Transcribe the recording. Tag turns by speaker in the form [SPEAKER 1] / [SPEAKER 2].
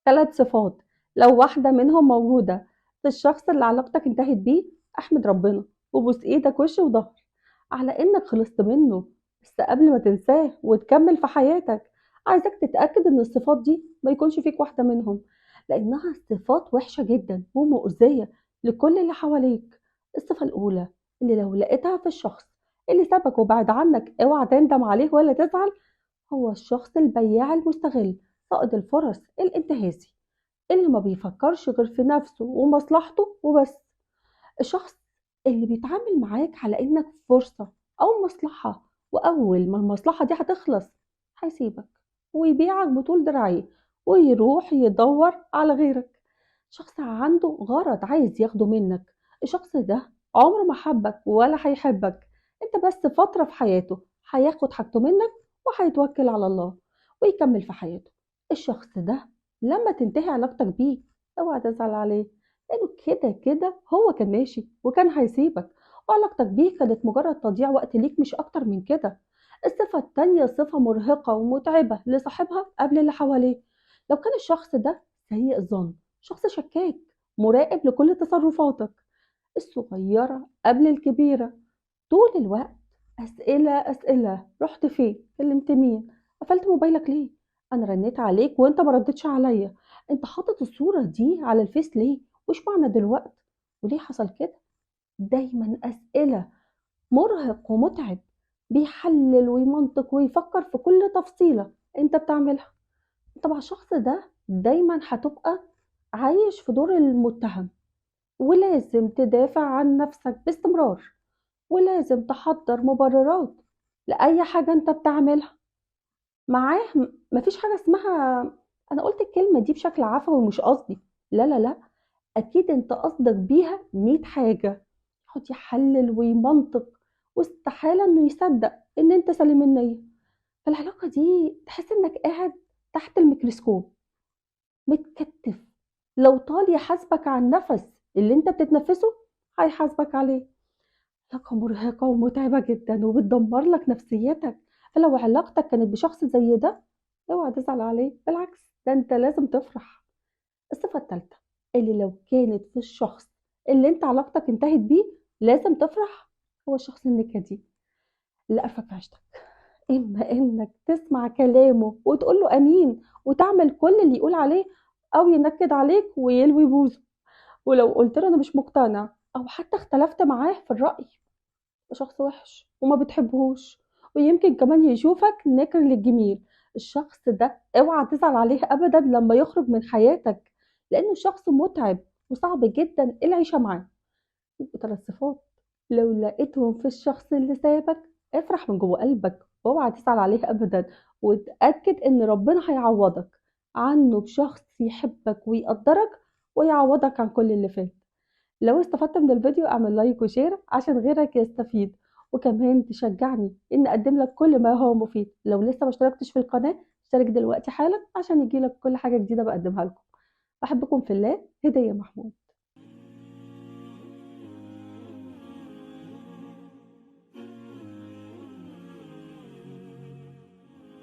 [SPEAKER 1] 3 صفات لو واحدة منهم موجودة في الشخص اللي علاقتك انتهت بيه، احمد ربنا وبوس ايدك وش وضهر على انك خلصت منه. بس قبل ما تنساه وتكمل في حياتك، عايزك تتأكد ان الصفات دي ما يكونش فيك واحدة منهم، لانها صفات وحشة جدا ومؤذية لكل اللي حواليك. الصفة الاولى اللي لو لقيتها في الشخص اللي سابك وبعد عنك اوعى تندم عليه ولا تزعل، هو الشخص البياع المستغل فاقد الفرص الانتهازي اللي ما بيفكرش غير في نفسه ومصلحته وبس. الشخص اللي بيتعامل معاك على إنك فرصة أو مصلحة، وأول ما المصلحة دي هتخلص هيسيبك ويبيعك بطول دراعيه ويروح يدور على غيرك. شخص عنده غرض عايز ياخده منك. الشخص ده عمره ما حبك ولا هيحبك، انت بس فترة في حياته هياخد حاجته منك وهيتوكل على الله ويكمل في حياته. الشخص ده لما تنتهي علاقتك بيه اوعى تزعل عليه، لأنه كده كده هو كان ماشي وكان هيسيبك، وعلاقتك بيه كانت مجرد تضييع وقت ليك مش أكتر من كده. الصفة التانية صفة مرهقة ومتعبة لصاحبها قبل اللي حواليه. لو كان الشخص ده سيء الظن، شخص شكاك مراقب لكل تصرفاتك الصغيرة قبل الكبيرة، طول الوقت أسئلة أسئلة: رحت فين؟ كلمت مين؟ قفلت موبايلك ليه؟ أنا رنيت عليك وأنت ما ردتش عليا. أنت حاطط الصورة دي على الفيس ليه؟ وش معنى دلوقتي؟ وليه حصل كده؟ دايما أسئلة. مرهق ومتعب، بيحلل ويمنطق ويفكر في كل تفصيلة أنت بتعملها. طبعا الشخص ده دايما هتبقى عايش في دور المتهم، ولازم تدافع عن نفسك باستمرار، ولازم تحضر مبررات لأي حاجة أنت بتعملها معاه. مفيش حاجة اسمها أنا قلت الكلمة دي بشكل عفوي ومش قصدي. لا لا لا، أكيد أنت قصدك بيها 100 حاجة. يقعد يحلل ويمنطق، واستحالة إنه يصدق إن أنت سليم النية. فالعلاقة دي تحس إنك قاعد تحت الميكروسكوب متكتف. لو طال يحاسبك على النفس اللي أنت بتتنفسه هيحاسبك عليه. علاقة مرهقة ومتعبة جدا وبتدمر لك نفسيتك. فلو علاقتك كانت بشخص زي ده اوعى تزعل عليه، بالعكس ده انت لازم تفرح. الصفة التالتة اللي لو كانت في الشخص اللي انت علاقتك انتهت بيه لازم تفرح، هو الشخص النكدي اللي قفك عشتك. اما انك تسمع كلامه وتقول له امين وتعمل كل اللي يقول عليه، او ينكد عليك ويلوي بوزه. ولو قلت له انا مش مقتنع او حتى اختلفت معاه في الرأي، شخص وحش وما بتحبهوش، ويمكن كمان يشوفك نكر للجميل. الشخص ده اوعى تزعل عليه ابدا لما يخرج من حياتك، لانه شخص متعب وصعب جدا العيشة معاه. يبقوا 3 صفات لو لقيتهم في الشخص اللي سابك افرح من جوه قلبك واوعى تزعل عليه ابدا، وتأكد ان ربنا هيعوضك عنه بشخص يحبك ويقدرك ويعوضك عن كل اللي فات. لو استفدت من الفيديو اعمل لايك وشير عشان غيرك يستفيد، وكمان تشجعني ان اقدم لك كل ما هو مفيد. لو لسه ما اشتركتش في القناة اشترك دلوقتي حالا عشان يجيلك كل حاجة جديدة بقدمها لكم. بحبكم في الله، هدية محمود.